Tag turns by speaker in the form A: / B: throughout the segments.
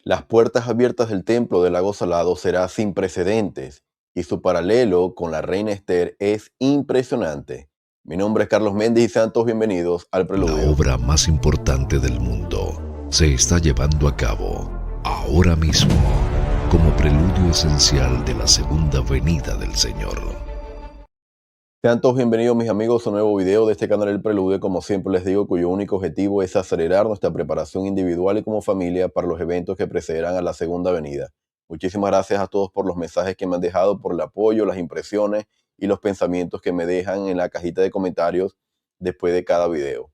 A: Las puertas abiertas del templo del lago Salado será sin precedentes y su paralelo con la reina Esther es impresionante. Mi nombre es Carlos Méndez y sean todos bienvenidos al
B: La
A: Preludio.
B: obra más importante del mundo se está llevando a cabo ahora mismo como preludio esencial de la segunda venida del Señor.
A: Sean todos bienvenidos mis amigos a un nuevo video de este canal El Preludio, como siempre les digo, cuyo único objetivo es acelerar nuestra preparación individual y como familia para los eventos que precederán a la segunda venida. Muchísimas gracias a todos por los mensajes que me han dejado, por el apoyo, las impresiones y los pensamientos que me dejan en la cajita de comentarios después de cada video.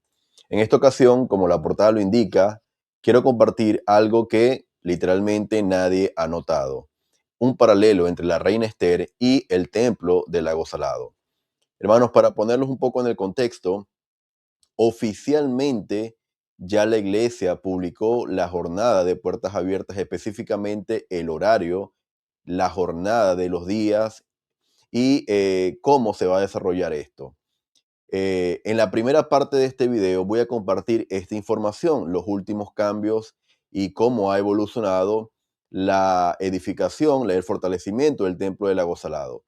A: En esta ocasión, como la portada lo indica, quiero compartir algo que literalmente nadie ha notado. Un paralelo entre la reina Esther y el templo del lago Salado. Hermanos, para ponerlos un poco en el contexto, oficialmente ya la iglesia publicó la jornada de puertas abiertas, específicamente el horario, la jornada de los días y cómo se va a desarrollar esto. En la primera parte de este video voy a compartir esta información, los últimos cambios y cómo ha evolucionado la edificación, el fortalecimiento del templo del lago Salado.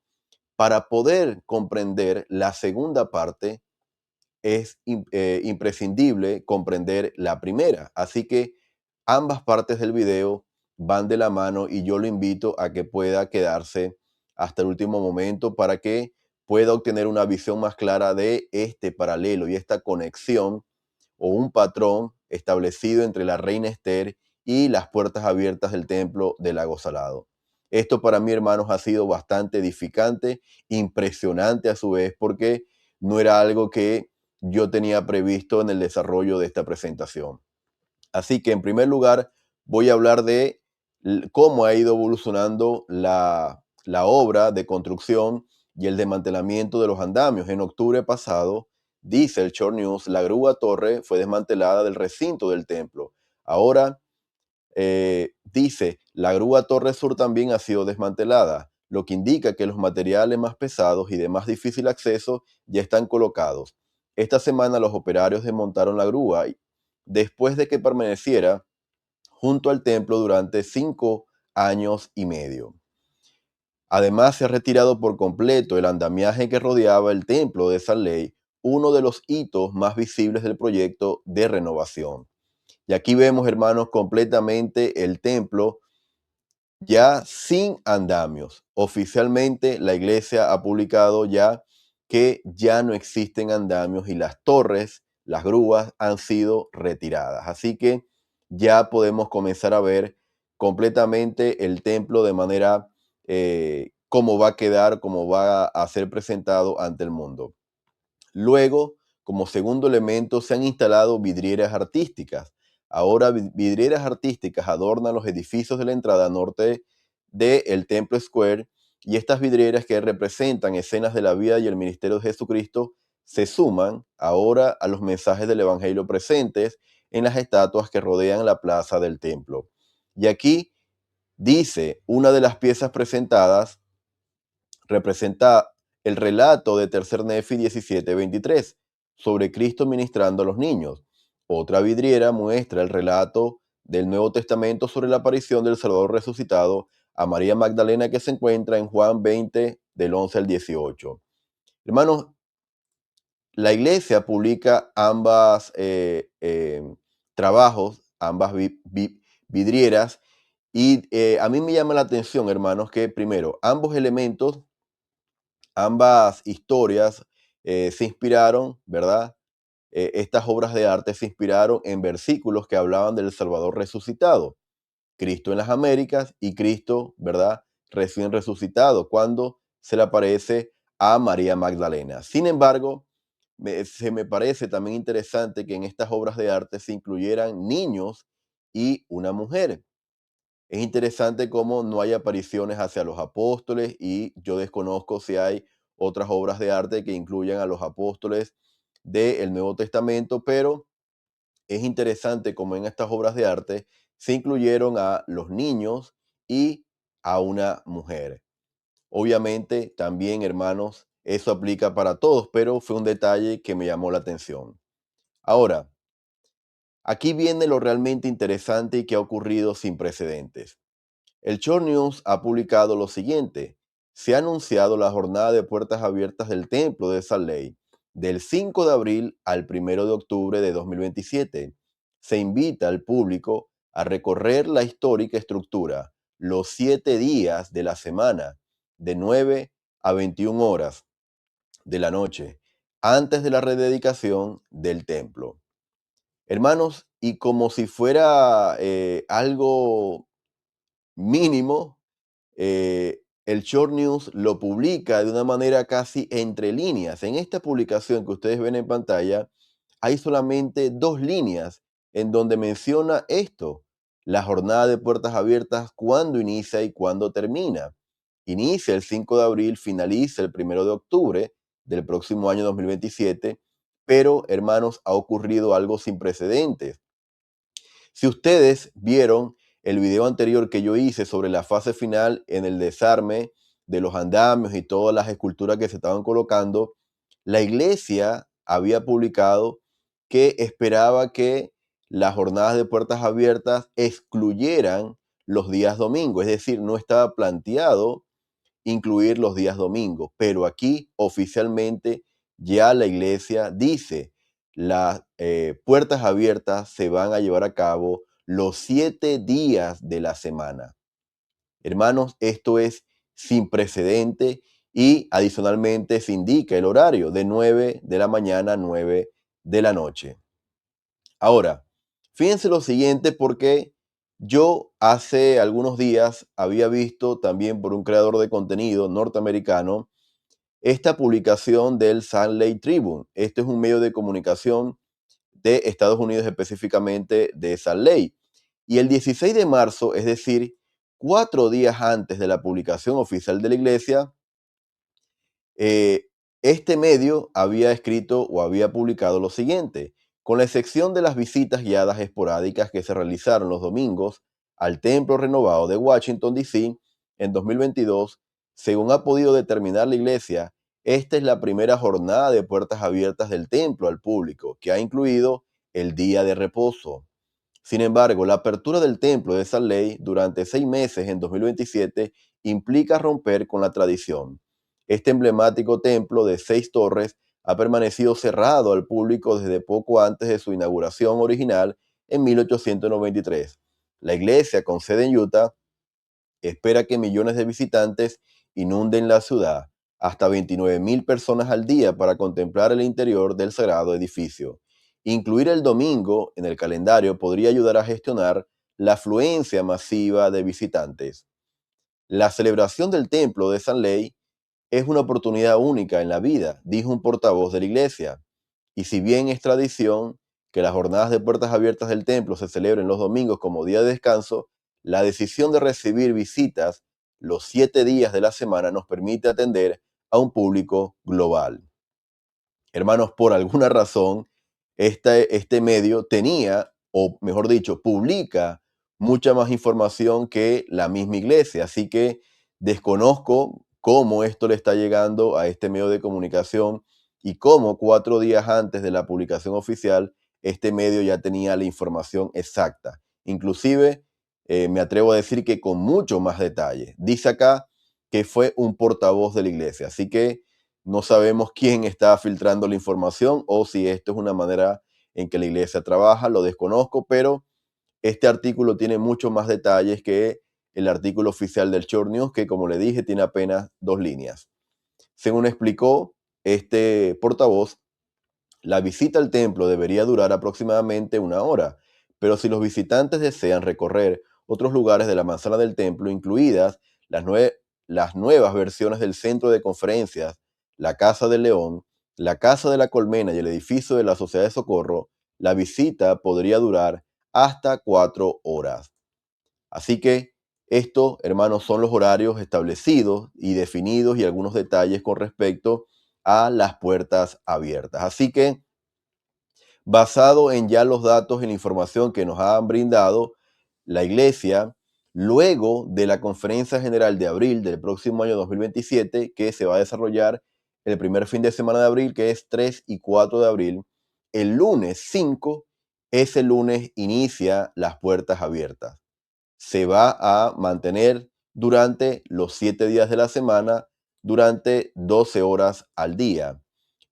A: Para poder comprender la segunda parte, es imprescindible comprender la primera. Así que ambas partes del video van de la mano y yo lo invito a que pueda quedarse hasta el último momento para que pueda obtener una visión más clara de este paralelo y esta conexión o un patrón establecido entre la reina Esther y las puertas abiertas del templo del lago Salado. Esto para mí, hermanos, ha sido bastante edificante, impresionante a su vez, porque no era algo que yo tenía previsto en el desarrollo de esta presentación. Así que en primer lugar voy a hablar de cómo ha ido evolucionando la obra de construcción y el desmantelamiento de los andamios. En octubre pasado, dice el Short News, la grúa torre fue desmantelada del recinto del templo. Ahora dice, la grúa Torre Sur también ha sido desmantelada, lo que indica que los materiales más pesados y de más difícil acceso ya están colocados. Esta semana los operarios desmontaron la grúa después de que permaneciera junto al templo durante 5 años y medio. Además, se ha retirado por completo el andamiaje que rodeaba el templo de San Ley, uno de los hitos más visibles del proyecto de renovación. Y aquí vemos, hermanos, completamente el templo ya sin andamios. Oficialmente la iglesia ha publicado ya que ya no existen andamios y las torres, las grúas han sido retiradas. Así que ya podemos comenzar a ver completamente el templo de manera cómo va a quedar, cómo va a ser presentado ante el mundo. Luego, como segundo elemento, se han instalado vidrieras artísticas. Ahora vidrieras artísticas adornan los edificios de la entrada norte del Temple Square y estas vidrieras que representan escenas de la vida y el ministerio de Jesucristo se suman ahora a los mensajes del Evangelio presentes en las estatuas que rodean la plaza del templo. Y aquí dice, una de las piezas presentadas representa el relato de Tercer Nefi 17:23 sobre Cristo ministrando a los niños. Otra vidriera muestra el relato del Nuevo Testamento sobre la aparición del Salvador resucitado a María Magdalena, que se encuentra en Juan 20 del 11 al 18. Hermanos, la iglesia publica ambas trabajos, ambas vidrieras, y a mí me llama la atención, hermanos, que primero, ambos elementos, ambas historias se inspiraron, ¿verdad? Estas obras de arte se inspiraron en versículos que hablaban del Salvador resucitado, Cristo en las Américas y Cristo, ¿verdad? Recién resucitado, cuando se le aparece a María Magdalena. Sin embargo, se me parece también interesante que en estas obras de arte se incluyeran niños y una mujer. Es interesante cómo no hay apariciones hacia los apóstoles y yo desconozco si hay otras obras de arte que incluyan a los apóstoles del Nuevo Testamento, pero es interesante cómo en estas obras de arte se incluyeron a los niños y a una mujer. Obviamente, también, hermanos, eso aplica para todos, pero fue un detalle que me llamó la atención. Ahora, Aquí viene lo realmente interesante y que ha ocurrido sin precedentes. El Short News ha publicado lo siguiente. Se ha anunciado la jornada de puertas abiertas del Templo de Salt Lake del 5 de abril al 1 de octubre de 2027. Se invita al público a recorrer la histórica estructura los 7 días de la semana, de 9 a 21 horas de la noche, antes de la rededicación del templo. Hermanos, y como si fuera algo mínimo, el Short News lo publica de una manera casi entre líneas. En esta publicación que ustedes ven en pantalla, hay solamente 2 líneas en donde menciona esto, la jornada de puertas abiertas, cuándo inicia y cuándo termina. Inicia el 5 de abril, finaliza el 1 de octubre del próximo año 2027, pero hermanos, ha ocurrido algo sin precedentes. Si ustedes vieron el video anterior que yo hice sobre la fase final en el desarme de los andamios y todas las esculturas que se estaban colocando, la iglesia había publicado que esperaba que las jornadas de puertas abiertas excluyeran los días domingos, es decir, no estaba planteado incluir los días domingos, pero aquí oficialmente ya la iglesia dice, las puertas abiertas se van a llevar a cabo los 7 días de la semana. Hermanos, esto es sin precedente y adicionalmente se indica el horario de 9 de la mañana a 9 de la noche. Ahora, fíjense lo siguiente porque yo hace algunos días había visto también por un creador de contenido norteamericano esta publicación del Salt Lake Tribune. Este es un medio de comunicación de Estados Unidos, específicamente de Salt Lake. Y el 16 de marzo, es decir, 4 días antes de la publicación oficial de la iglesia, este medio había escrito o había publicado lo siguiente: con la excepción de las visitas guiadas esporádicas que se realizaron los domingos al Templo Renovado de Washington, D.C. en 2022, según ha podido determinar la iglesia, esta es la primera jornada de puertas abiertas del templo al público, que ha incluido el día de reposo. Sin embargo, la apertura del templo de Salt Lake durante 6 meses en 2027 implica romper con la tradición. Este emblemático templo de 6 torres ha permanecido cerrado al público desde poco antes de su inauguración original en 1893. La iglesia, con sede en Utah, espera que millones de visitantes inunden la ciudad, hasta 29,000 personas al día para contemplar el interior del sagrado edificio. Incluir el domingo en el calendario podría ayudar a gestionar la afluencia masiva de visitantes. La celebración del templo de San Ley es una oportunidad única en la vida, dijo un portavoz de la iglesia. Y si bien es tradición que las jornadas de puertas abiertas del templo se celebren los domingos como día de descanso, la decisión de recibir visitas los 7 días de la semana nos permite atender a un público global. Hermanos, por alguna razón, este medio tenía, o mejor dicho, publica mucha más información que la misma iglesia. Así que desconozco cómo esto le está llegando a este medio de comunicación y cómo 4 días antes de la publicación oficial, este medio ya tenía la información exacta. Inclusive, me atrevo a decir que con mucho más detalle. Dice acá que fue un portavoz de la iglesia. Así que no sabemos quién está filtrando la información o si esto es una manera en que la iglesia trabaja, lo desconozco, pero este artículo tiene mucho más detalles que el artículo oficial del Short News, que como le dije, tiene apenas 2 líneas. Según explicó este portavoz, la visita al templo debería durar aproximadamente 1 hora, pero si los visitantes desean recorrer otros lugares de la manzana del templo, incluidas las nuevas versiones del centro de conferencias, la Casa del León, la Casa de la Colmena y el edificio de la Sociedad de Socorro, la visita podría durar hasta 4 horas. Así que estos, hermanos, son los horarios establecidos y definidos y algunos detalles con respecto a las puertas abiertas. Así que, basado en ya los datos y la información que nos han brindado, la iglesia, luego de la conferencia general de abril del próximo año 2027, que se va a desarrollar el primer fin de semana de abril, que es 3 y 4 de abril, el lunes 5 ese lunes inicia las puertas abiertas. Se va a mantener durante los 7 días de la semana, durante 12 horas al día.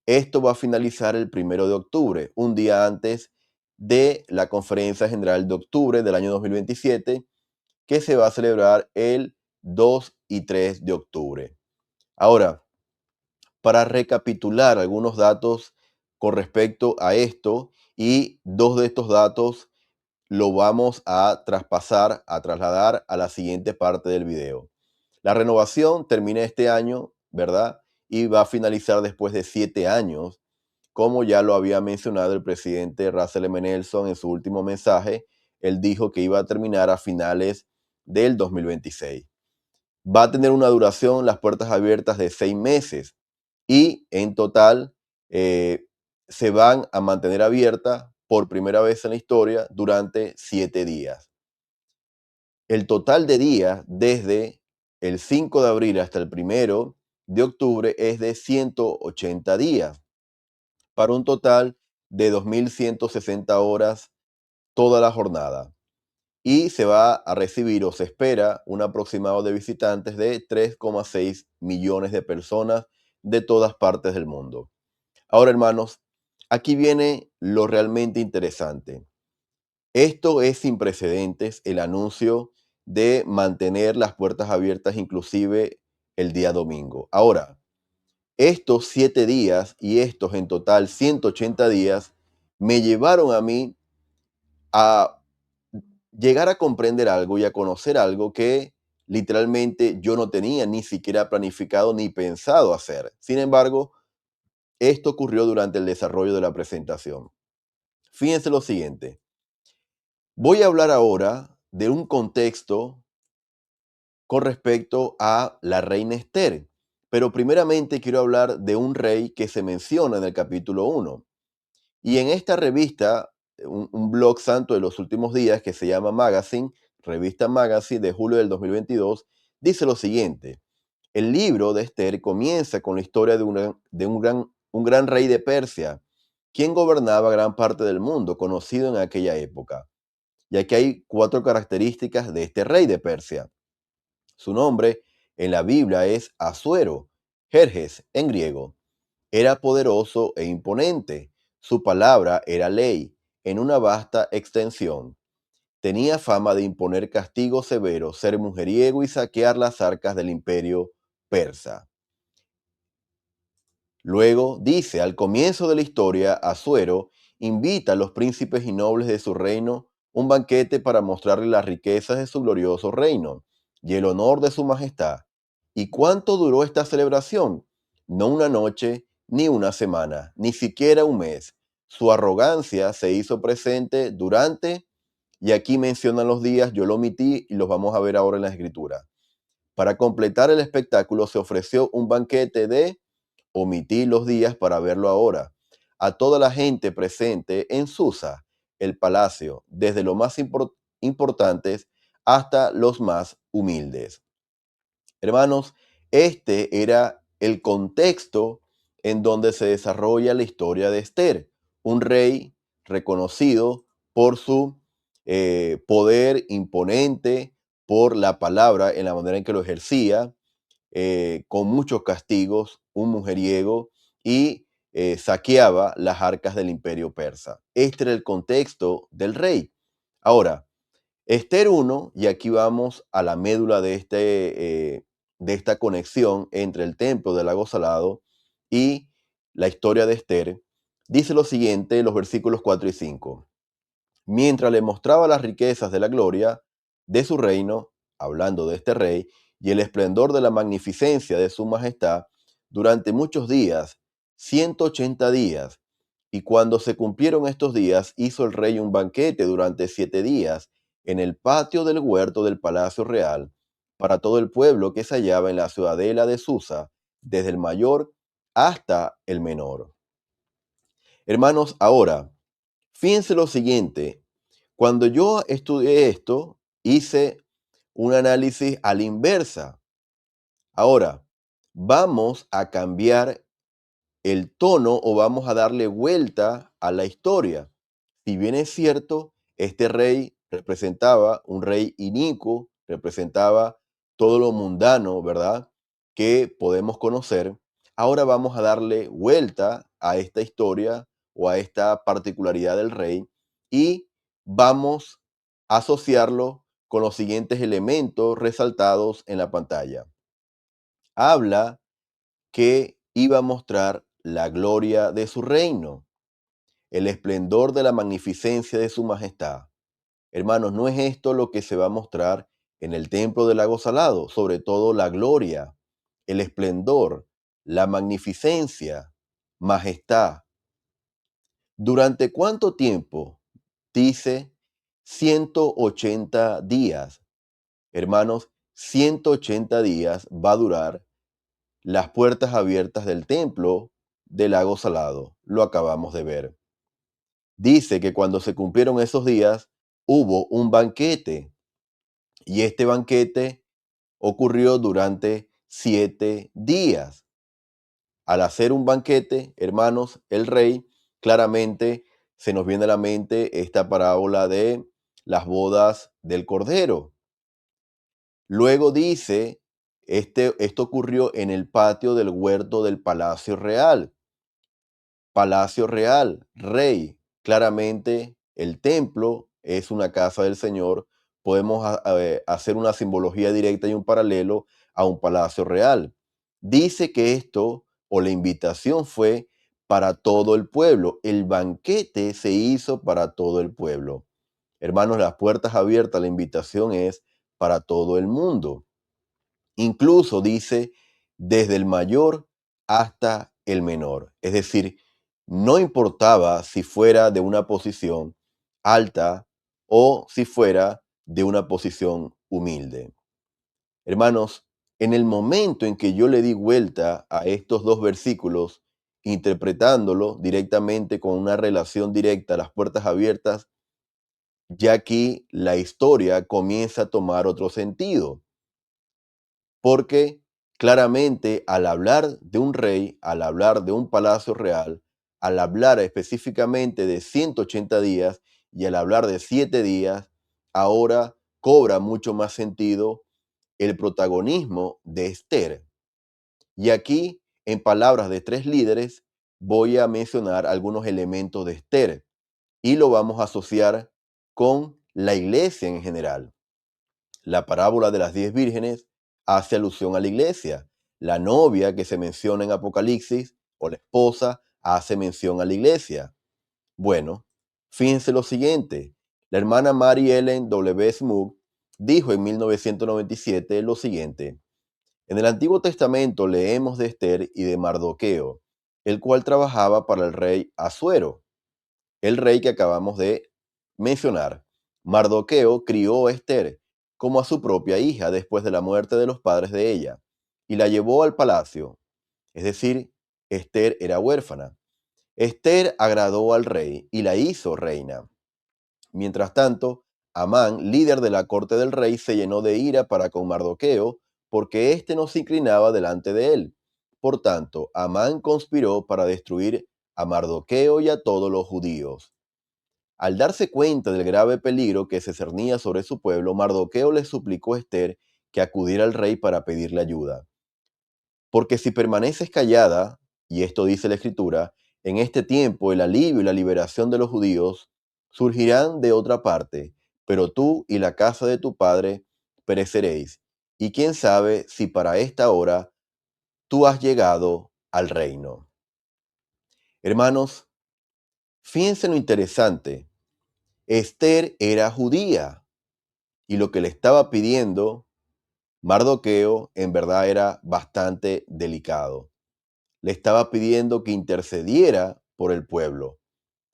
A: Esto va a finalizar el 1 de octubre, un día antes de la Conferencia General de Octubre del año 2027, que se va a celebrar el 2 y 3 de octubre. Ahora, para recapitular algunos datos con respecto a esto, y dos de estos datos lo vamos a trasladar a la siguiente parte del video. La renovación termina este año, ¿verdad? Y va a finalizar después de 7 años, como ya lo había mencionado el presidente Russell M. Nelson en su último mensaje. Él dijo que iba a terminar a finales del 2026. Va a tener una duración, las puertas abiertas, de 6 meses y en total se van a mantener abiertas por primera vez en la historia durante 7 días. El total de días desde el 5 de abril hasta el 1 de octubre es de 180 días, para un total de 2.160 horas toda la jornada. Y se va a recibir, o se espera, un aproximado de visitantes de 3,6 millones de personas de todas partes del mundo. Ahora, hermanos, aquí viene lo realmente interesante. Esto es sin precedentes, el anuncio de mantener las puertas abiertas inclusive el día domingo. Ahora, estos 7 días y estos en total 180 días me llevaron a mí a llegar a comprender algo y a conocer algo que literalmente yo no tenía ni siquiera planificado ni pensado hacer. Sin embargo, esto ocurrió durante el desarrollo de la presentación. Fíjense lo siguiente. Voy a hablar ahora de un contexto con respecto a la reina Esther, pero primeramente quiero hablar de un rey que se menciona en el capítulo 1. Y en esta revista, un blog santo de los últimos días que se llama Magazine, revista Magazine de julio del 2022, dice lo siguiente. El libro de Esther comienza con la historia de un gran rey de Persia, quien gobernaba gran parte del mundo, conocido en aquella época. Y aquí hay 4 características de este rey de Persia. Su nombre en la Biblia es Asuero, Jerjes en griego. Era poderoso e imponente. Su palabra era ley en una vasta extensión. Tenía fama de imponer castigos severos, ser mujeriego y saquear las arcas del imperio persa. Luego dice, al comienzo de la historia, Asuero invita a los príncipes y nobles de su reino un banquete para mostrarle las riquezas de su glorioso reino y el honor de su majestad. ¿Y cuánto duró esta celebración? No una noche, ni una semana, ni siquiera un mes. Su arrogancia se hizo presente durante, y aquí mencionan los días, yo lo omití y los vamos a ver ahora en la escritura. Para completar el espectáculo se ofreció un banquete de, omití los días para verlo ahora, a toda la gente presente en Susa, el palacio, desde los más importantes hasta los más humildes. Hermanos, este era el contexto en donde se desarrolla la historia de Esther, un rey reconocido por su poder imponente, por la palabra en la manera en que lo ejercía, con muchos castigos, un mujeriego, y saqueaba las arcas del imperio persa. Este era el contexto del rey. Ahora, Esther 1, y aquí vamos a la médula de esta conexión entre el templo del lago Salado y la historia de Esther, dice lo siguiente en los versículos 4 y 5. Mientras le mostraba las riquezas de la gloria de su reino, hablando de este rey, y el esplendor de la magnificencia de su majestad, durante muchos días, 180 días, y cuando se cumplieron estos días, hizo el rey un banquete durante 7 días en el patio del huerto del palacio real, para todo el pueblo que se hallaba en la ciudadela de Susa, desde el mayor hasta el menor. Hermanos, ahora, fíjense lo siguiente. Cuando yo estudié esto, hice un análisis a la inversa. Ahora, vamos a cambiar el tono o vamos a darle vuelta a la historia. Si bien es cierto, este rey representaba un rey inicuo, representaba todo lo mundano, ¿verdad? Que podemos conocer. Ahora vamos a darle vuelta a esta historia o a esta particularidad del rey y vamos a asociarlo con los siguientes elementos resaltados en la pantalla. Habla que iba a mostrar la gloria de su reino, el esplendor de la magnificencia de su majestad. Hermanos, ¿no es esto lo que se va a mostrar en el templo del lago Salado? Sobre todo la gloria, el esplendor, la magnificencia, majestad. ¿Durante cuánto tiempo? Dice 180 días. Hermanos, 180 días va a durar las puertas abiertas del templo del lago Salado. Lo acabamos de ver. Dice que cuando se cumplieron esos días, hubo un banquete y este banquete ocurrió durante 7 días. Al hacer un banquete, hermanos, el rey, claramente se nos viene a la mente esta parábola de las bodas del Cordero. Luego dice, esto ocurrió en el patio del huerto del Palacio Real. Palacio Real, rey. Claramente el templo es una casa del Señor. Podemos hacer una simbología directa y un paralelo a un palacio real. Dice que esto o la invitación fue para todo el pueblo. El banquete se hizo para todo el pueblo. Hermanos, las puertas abiertas, la invitación es para todo el mundo. Incluso dice desde el mayor hasta el menor. Es decir, no importaba si fuera de una posición alta o si fuera de una posición humilde. Hermanos, en el momento en que yo le di vuelta a estos dos versículos, interpretándolo directamente con una relación directa a las puertas abiertas, ya aquí la historia comienza a tomar otro sentido. Porque claramente al hablar de un rey, al hablar de un palacio real, al hablar específicamente de 180 días y al hablar de 7 días, ahora cobra mucho más sentido el protagonismo de Esther. Y aquí, en palabras de 3 líderes, voy a mencionar algunos elementos de Esther y lo vamos a asociar con la iglesia en general. La parábola de las 10 vírgenes hace alusión a la iglesia. La novia que se menciona en Apocalipsis o la esposa hace mención a la iglesia. Bueno, fíjense lo siguiente. La hermana Mary Ellen W. Smoot dijo en 1997 lo siguiente. En el Antiguo Testamento leemos de Esther y de Mardoqueo, el cual trabajaba para el rey Asuero, el rey que acabamos de mencionar. Mardoqueo crió a Esther como a su propia hija después de la muerte de los padres de ella y la llevó al palacio. Es decir, Esther era huérfana. Esther agradó al rey y la hizo reina. Mientras tanto, Amán, líder de la corte del rey, se llenó de ira para con Mardoqueo porque éste no se inclinaba delante de él. Por tanto, Amán conspiró para destruir a Mardoqueo y a todos los judíos. Al darse cuenta del grave peligro que se cernía sobre su pueblo, Mardoqueo le suplicó a Esther que acudiera al rey para pedirle ayuda. Porque si permaneces callada, y esto dice la Escritura, en este tiempo el alivio y la liberación de los judíos surgirán de otra parte, pero tú y la casa de tu padre pereceréis. Y quién sabe si para esta hora tú has llegado al reino. Hermanos, fíjense lo interesante. Esther era judía y lo que le estaba pidiendo Mardoqueo en verdad era bastante delicado. Le estaba pidiendo que intercediera por el pueblo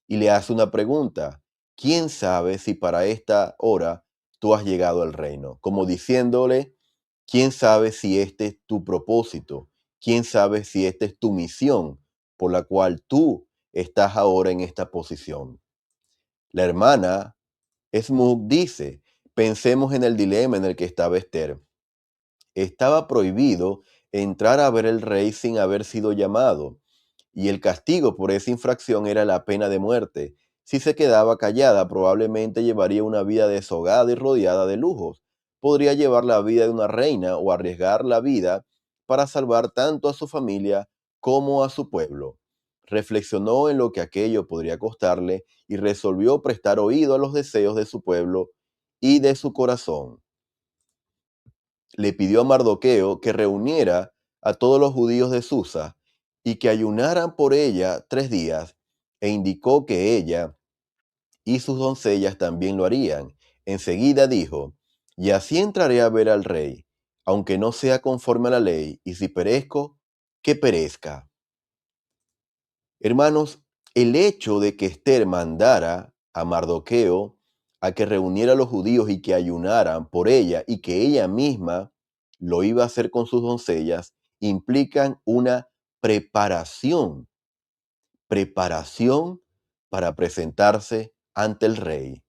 A: y le hace una pregunta. ¿Quién sabe si para esta hora tú has llegado al reino? Como diciéndole, ¿quién sabe si este es tu propósito? ¿Quién sabe si esta es tu misión por la cual tú estás ahora en esta posición? La hermana Smoot dice, pensemos en el dilema en el que estaba Esther. Estaba prohibido entrar a ver el rey sin haber sido llamado, y el castigo por esa infracción era la pena de muerte, Si se quedaba callada, probablemente llevaría una vida deshogada y rodeada de lujos. Podría llevar la vida de una reina o arriesgar la vida para salvar tanto a su familia como a su pueblo. Reflexionó en lo que aquello podría costarle y resolvió prestar oído a los deseos de su pueblo y de su corazón. Le pidió a Mardoqueo que reuniera a todos los judíos de Susa y que ayunaran por ella 3 días, e indicó que ella y sus doncellas también lo harían. Enseguida dijo: y así entraré a ver al rey, aunque no sea conforme a la ley, y si perezco, que perezca. Hermanos, el hecho de que Esther mandara a Mardoqueo a que reuniera a los judíos y que ayunaran por ella, y que ella misma lo iba a hacer con sus doncellas, implican una preparación, preparación para presentarse ante el rey.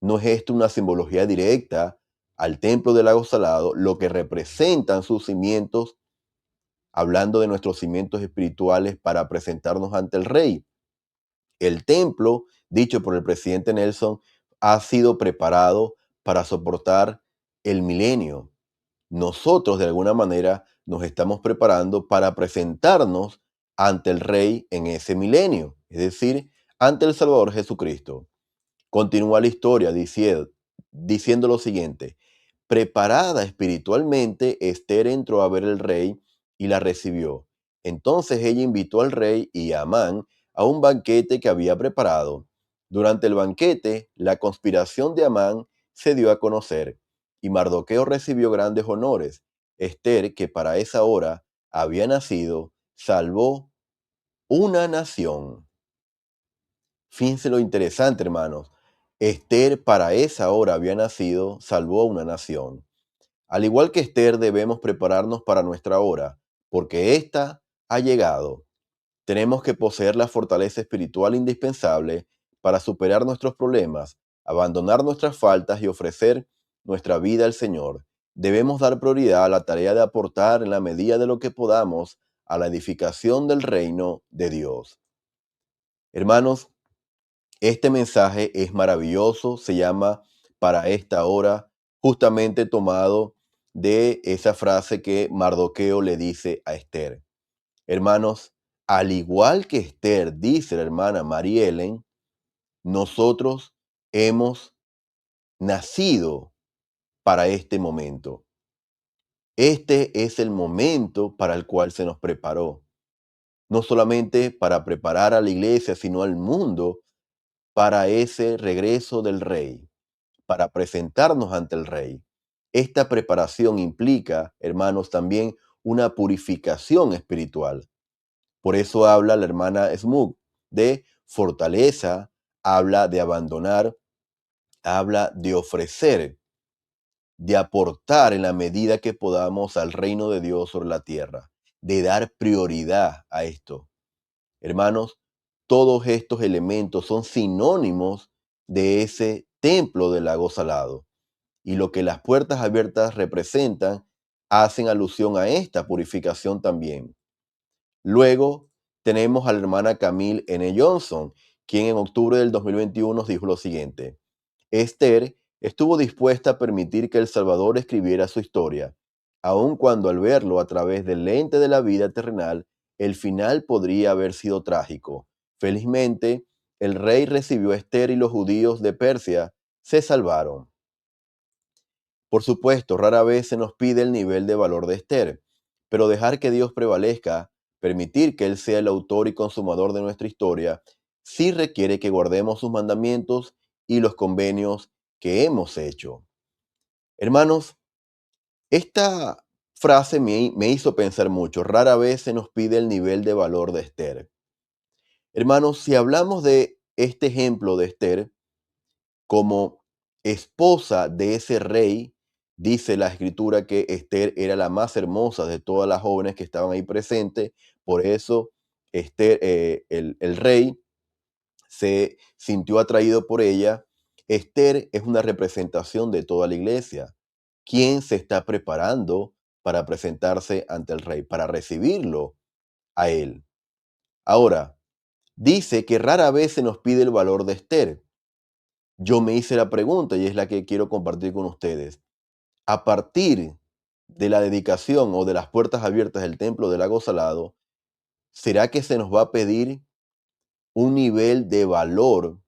A: ¿No es esto una simbología directa al templo del lago Salado, lo que representan sus cimientos, hablando de nuestros cimientos espirituales para presentarnos ante el rey? El templo, dicho por el presidente Nelson, ha sido preparado para soportar el milenio. Nosotros, de alguna manera, nos estamos preparando para presentarnos ante el rey en ese milenio, es decir, ante el Salvador Jesucristo. Continúa la historia diciendo lo siguiente: preparada espiritualmente, Esther entró a ver al rey y la recibió. Entonces ella invitó al rey y a Amán a un banquete que había preparado. Durante el banquete, la conspiración de Amán se dio a conocer y Mardoqueo recibió grandes honores. Esther, que para esa hora había nacido, salvó una nación. Fíjense lo interesante, hermanos. Esther para esa hora había nacido, salvó a una nación. Al igual que Esther, debemos prepararnos para nuestra hora, porque ésta ha llegado. Tenemos que poseer la fortaleza espiritual indispensable para superar nuestros problemas, abandonar nuestras faltas y ofrecer nuestra vida al Señor. Debemos dar prioridad a la tarea de aportar en la medida de lo que podamos a la edificación del reino de Dios. Hermanos, este mensaje es maravilloso, se llama Para esta hora, justamente tomado de esa frase que Mardoqueo le dice a Esther. Hermanos, al igual que Esther, dice la hermana Mary Ellen, nosotros hemos nacido para este momento. Este es el momento para el cual se nos preparó, no solamente para preparar a la iglesia, sino al mundo para ese regreso del rey, para presentarnos ante el rey. Esta preparación implica, hermanos, también una purificación espiritual. Por eso habla la hermana Smug de fortaleza, habla de abandonar, habla de ofrecer, de aportar en la medida que podamos al reino de Dios sobre la tierra, de dar prioridad a esto. Hermanos, todos estos elementos son sinónimos de ese templo del lago Salado. Y lo que las puertas abiertas representan hacen alusión a esta purificación también. Luego tenemos a la hermana Camille N. Johnson, quien en octubre del 2021 dijo lo siguiente: Esther estuvo dispuesta a permitir que El Salvador escribiera su historia, aun cuando al verlo a través del lente de la vida terrenal, el final podría haber sido trágico. Felizmente, el rey recibió a Esther y los judíos de Persia se salvaron. Por supuesto, rara vez se nos pide el nivel de valor de Esther, pero dejar que Dios prevalezca, permitir que Él sea el autor y consumador de nuestra historia, sí requiere que guardemos sus mandamientos y los convenios que hemos hecho. Hermanos, esta frase me hizo pensar mucho. Rara vez se nos pide el nivel de valor de Esther. Hermanos, si hablamos de este ejemplo de Esther, como esposa de ese rey, dice la escritura que Esther era la más hermosa de todas las jóvenes que estaban ahí presentes. Por eso el rey se sintió atraído por ella. Esther es una representación de toda la iglesia. ¿Quién se está preparando para presentarse ante el rey, para recibirlo a él? Ahora, Dice que rara vez se nos pide el valor de Esther. Yo me hice la pregunta y es la que quiero compartir con ustedes. A partir de la dedicación o de las puertas abiertas del templo del lago Salado, ¿será que se nos va a pedir un nivel de valor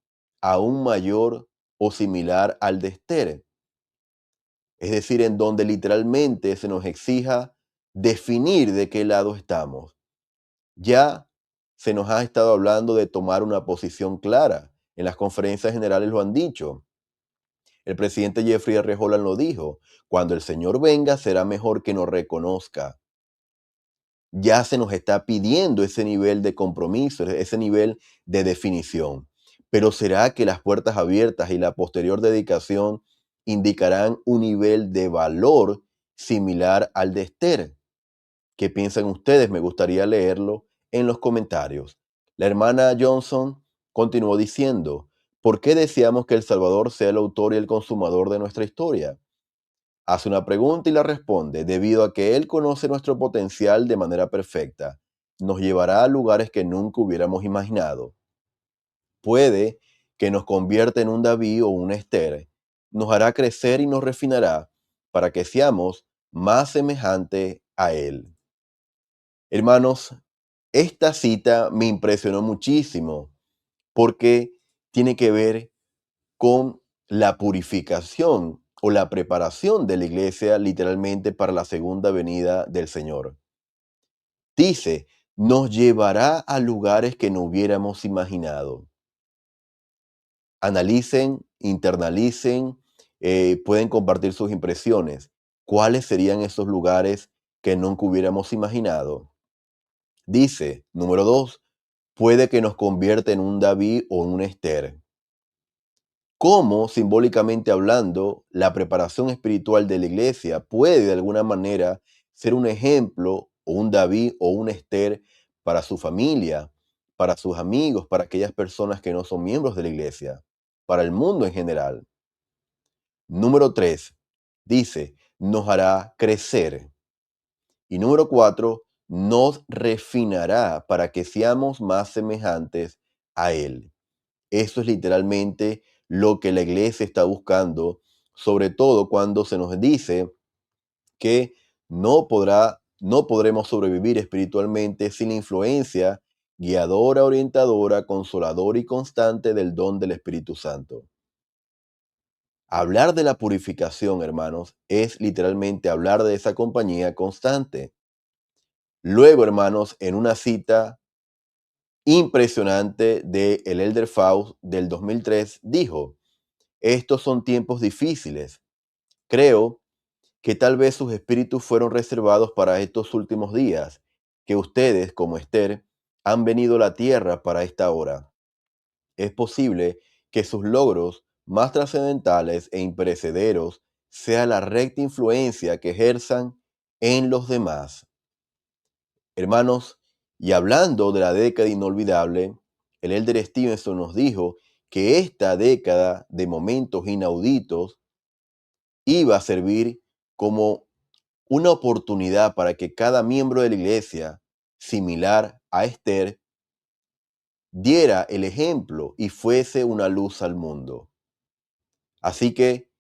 A: aún mayor o similar al de Esther? Es decir, en donde literalmente se nos exija definir de qué lado estamos. Ya se nos ha estado hablando de tomar una posición clara. En las conferencias generales lo han dicho. El presidente Jeffrey R. Holland lo dijo. Cuando el Señor venga, será mejor que nos reconozca. Ya se nos está pidiendo ese nivel de compromiso, ese nivel de definición. Pero ¿será que las puertas abiertas y la posterior dedicación indicarán un nivel de valor similar al de Esther? ¿Qué piensan ustedes? Me gustaría leerlo en los comentarios. La hermana Johnson continuó diciendo, ¿por qué deseamos que El Salvador sea el autor y el consumador de nuestra historia? Hace una pregunta y la responde, debido a que Él conoce nuestro potencial de manera perfecta. Nos llevará a lugares que nunca hubiéramos imaginado. Puede que nos convierta en un David o un Esther. Nos hará crecer y nos refinará para que seamos más semejantes a Él. Hermanos, esta cita me impresionó muchísimo porque tiene que ver con la purificación o la preparación de la iglesia literalmente para la segunda venida del Señor. Dice, nos llevará a lugares que no hubiéramos imaginado. Analicen, internalicen, pueden compartir sus impresiones. ¿Cuáles serían esos lugares que nunca hubiéramos imaginado? Dice, número 2, puede que nos convierta en un David o un Esther. Cómo, simbólicamente hablando, la preparación espiritual de la iglesia puede de alguna manera ser un ejemplo o un David o un Esther para su familia, para sus amigos, para aquellas personas que no son miembros de la iglesia, para el mundo en general. Número 3, dice, nos hará crecer. Y número 4, nos refinará para que seamos más semejantes a Él. Eso es literalmente lo que la iglesia está buscando, sobre todo cuando se nos dice que no podremos sobrevivir espiritualmente sin la influencia guiadora, orientadora, consoladora y constante del don del Espíritu Santo. Hablar de la purificación, hermanos, es literalmente hablar de esa compañía constante. Luego, hermanos, en una cita impresionante de el Elder Faust del 2003, dijo, estos son tiempos difíciles. Creo que tal vez sus espíritus fueron reservados para estos últimos días, que ustedes, como Esther, han venido a la tierra para esta hora. Es posible que sus logros más trascendentales e imperecederos sea la recta influencia que ejerzan en los demás. Hermanos, y hablando de la década inolvidable, el Elder Stevenson nos dijo que esta década de momentos inauditos iba a servir como una oportunidad para que cada miembro de la iglesia, similar a Esther, diera el ejemplo y fuese una luz al mundo. Así que,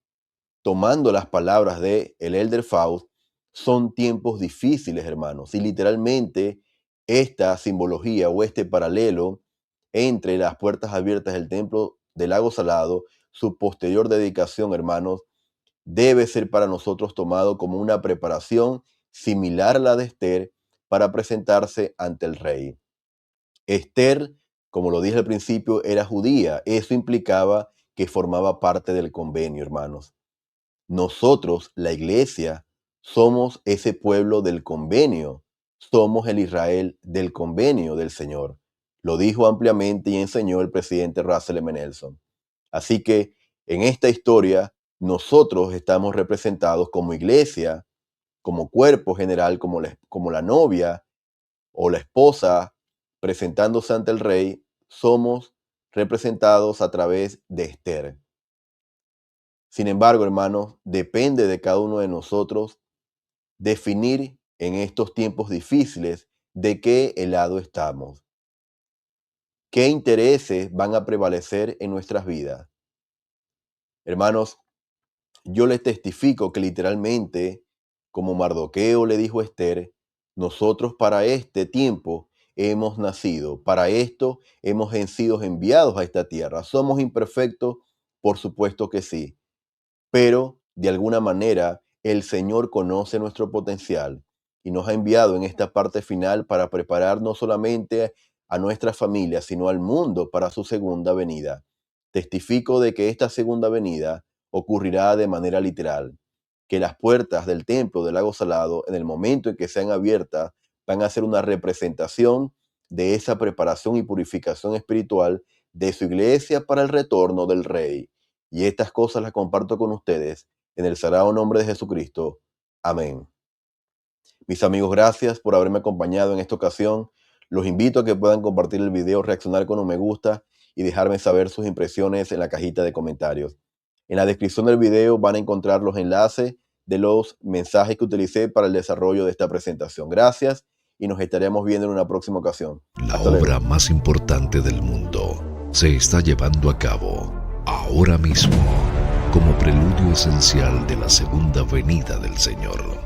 A: tomando las palabras de el Elder Faust, son tiempos difíciles, hermanos, y literalmente esta simbología o este paralelo entre las puertas abiertas del templo del lago Salado, su posterior dedicación, hermanos, debe ser para nosotros tomado como una preparación similar a la de Esther para presentarse ante el rey. Esther, como lo dije al principio, era judía. Eso implicaba que formaba parte del convenio, hermanos. Nosotros, la iglesia, somos ese pueblo del convenio. Somos el Israel del convenio del Señor. Lo dijo ampliamente y enseñó el presidente Russell M. Nelson. Así que en esta historia, nosotros estamos representados como iglesia, como cuerpo general, como la novia o la esposa presentándose ante el rey, somos representados a través de Esther. Sin embargo, hermanos, depende de cada uno de nosotros definir en estos tiempos difíciles de qué lado estamos. ¿Qué intereses van a prevalecer en nuestras vidas? Hermanos, yo les testifico que literalmente, como Mardoqueo le dijo a Esther, nosotros para este tiempo hemos nacido, para esto hemos sido enviados a esta tierra. ¿Somos imperfectos? Por supuesto que sí, pero de alguna manera el Señor conoce nuestro potencial y nos ha enviado en esta parte final para preparar no solamente a nuestra familia, sino al mundo para su segunda venida. Testifico de que esta segunda venida ocurrirá de manera literal, que las puertas del templo del lago Salado, en el momento en que sean abiertas, van a ser una representación de esa preparación y purificación espiritual de su iglesia para el retorno del Rey. Y estas cosas las comparto con ustedes en el sagrado nombre de Jesucristo. Amén. Mis amigos, gracias por haberme acompañado en esta ocasión. Los invito a que puedan compartir el video, reaccionar con un me gusta y dejarme saber sus impresiones en la cajita de comentarios. En la descripción del video van a encontrar los enlaces de los mensajes que utilicé para el desarrollo de esta presentación. Gracias y nos estaremos viendo en una próxima ocasión.
B: La
A: Hasta luego.
B: obra más importante del mundo se está llevando a cabo ahora mismo como preludio esencial de la segunda venida del Señor.